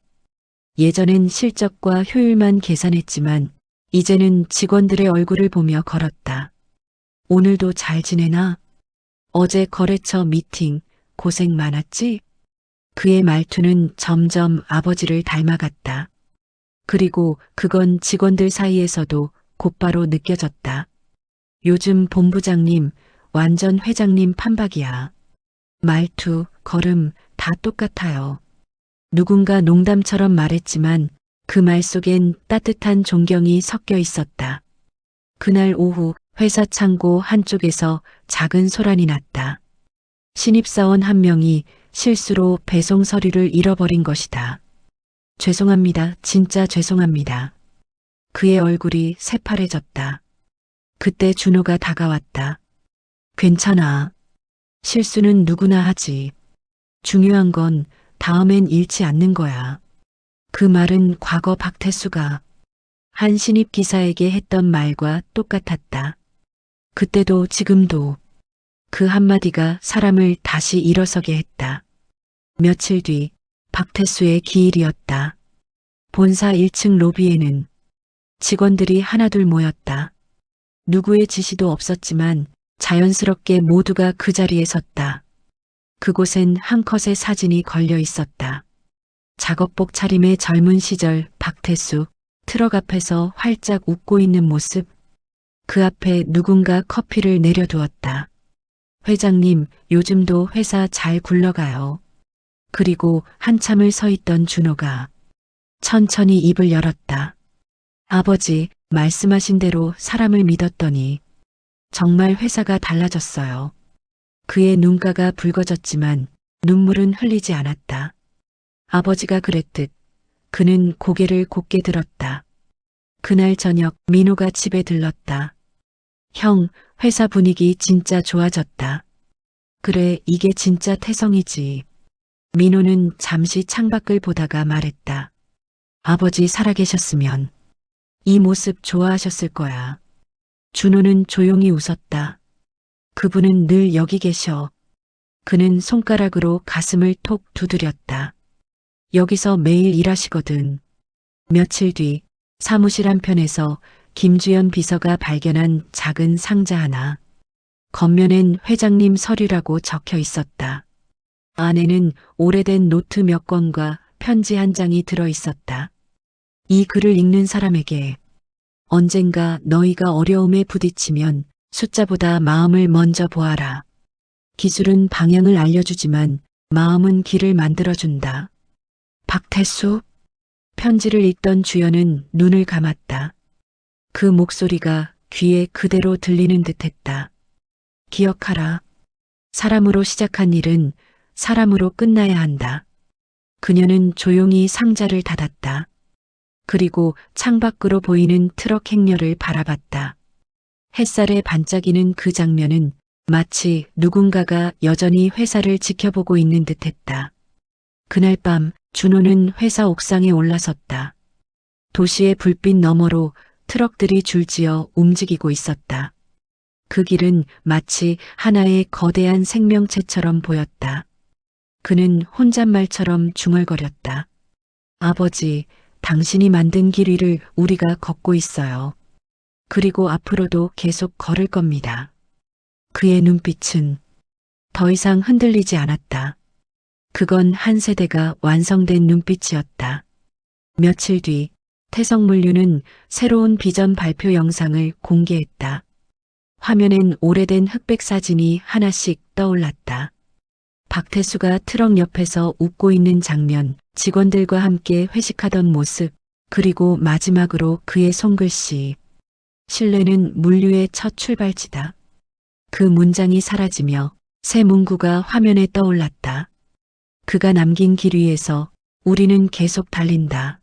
예전엔 실적과 효율만 계산했지만 이제는 직원들의 얼굴을 보며 걸었다. 오늘도 잘 지내나? 어제 거래처 미팅 고생 많았지? 그의 말투는 점점 아버지를 닮아갔다. 그리고 그건 직원들 사이에서도 곧바로 느껴졌다. 요즘 본부장님 완전 회장님 판박이야. 말투, 걸음 다 똑같아요. 누군가 농담처럼 말했지만 그 말 속엔 따뜻한 존경이 섞여 있었다. 그날 오후 회사 창고 한쪽에서 작은 소란이 났다. 신입사원 한 명이 실수로 배송 서류를 잃어버린 것이다. 죄송합니다. 진짜 죄송합니다. 그의 얼굴이 새파래졌다. 그때 준호가 다가왔다. 괜찮아. 실수는 누구나 하지. 중요한 건 다음엔 잃지 않는 거야. 그 말은 과거 박태수가 한 신입 기사에게 했던 말과 똑같았다. 그때도 지금도 그 한마디가 사람을 다시 일어서게 했다. 며칠 뒤 박태수의 기일이었다. 본사 1층 로비에는 직원들이 하나둘 모였다. 누구의 지시도 없었지만 자연스럽게 모두가 그 자리에 섰다. 그곳엔 한 컷의 사진이 걸려 있었다. 작업복 차림의 젊은 시절 박태수, 트럭 앞에서 활짝 웃고 있는 모습. 그 앞에 누군가 커피를 내려두었다. 회장님, 요즘도 회사 잘 굴러가요. 그리고 한참을 서 있던 준호가 천천히 입을 열었다. 아버지, 말씀하신 대로 사람을 믿었더니 정말 회사가 달라졌어요. 그의 눈가가 붉어졌지만 눈물은 흘리지 않았다. 아버지가 그랬듯 그는 고개를 곧게 들었다. 그날 저녁 민호가 집에 들렀다. 형, 회사 분위기 진짜 좋아졌다. 그래, 이게 진짜 태성이지. 민호는 잠시 창밖을 보다가 말했다. 아버지 살아계셨으면 이 모습 좋아하셨을 거야. 준호는 조용히 웃었다. 그분은 늘 여기 계셔. 그는 손가락으로 가슴을 톡 두드렸다. 여기서 매일 일하시거든. 며칠 뒤 사무실 한편에서 김주연 비서가 발견한 작은 상자 하나. 겉면엔 회장님 서류라고 적혀 있었다. 안에는 오래된 노트 몇 권과 편지 한 장이 들어 있었다. 이 글을 읽는 사람에게 언젠가 너희가 어려움에 부딪히면 숫자보다 마음을 먼저 보아라. 기술은 방향을 알려주지만 마음은 길을 만들어준다. 박태수? 편지를 읽던 주연은 눈을 감았다. 그 목소리가 귀에 그대로 들리는 듯했다. 기억하라. 사람으로 시작한 일은 사람으로 끝나야 한다. 그녀는 조용히 상자를 닫았다. 그리고 창밖으로 보이는 트럭 행렬을 바라봤다. 햇살에 반짝이는 그 장면은 마치 누군가가 여전히 회사를 지켜보고 있는 듯했다. 그날 밤 준호는 회사 옥상에 올라섰다. 도시의 불빛 너머로 트럭들이 줄지어 움직이고 있었다. 그 길은 마치 하나의 거대한 생명체처럼 보였다. 그는 혼잣말처럼 중얼거렸다. 아버지, 당신이 만든 길 위를 우리가 걷고 있어요. 그리고 앞으로도 계속 걸을 겁니다. 그의 눈빛은 더 이상 흔들리지 않았다. 그건 한 세대가 완성된 눈빛이었다. 며칠 뒤 태성물류는 새로운 비전 발표 영상을 공개했다. 화면엔 오래된 흑백 사진이 하나씩 떠올랐다. 박태수가 트럭 옆에서 웃고 있는 장면, 직원들과 함께 회식하던 모습, 그리고 마지막으로 그의 손글씨. 신뢰는 물류의 첫 출발지다. 그 문장이 사라지며 새 문구가 화면에 떠올랐다. 그가 남긴 길 위에서 우리는 계속 달린다.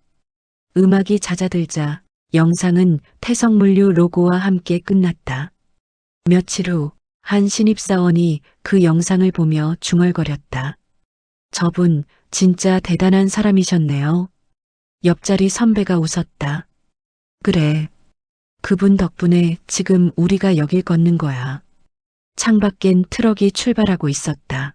음악이 잦아들자 영상은 태성물류 로고와 함께 끝났다. 며칠 후 한 신입사원이 그 영상을 보며 중얼거렸다. 저분 진짜 대단한 사람이셨네요. 옆자리 선배가 웃었다. 그래. 그분 덕분에 지금 우리가 여길 걷는 거야. 창밖엔 트럭이 출발하고 있었다.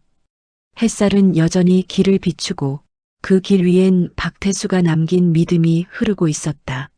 햇살은 여전히 길을 비추고 그 길 위엔 박태수가 남긴 믿음이 흐르고 있었다.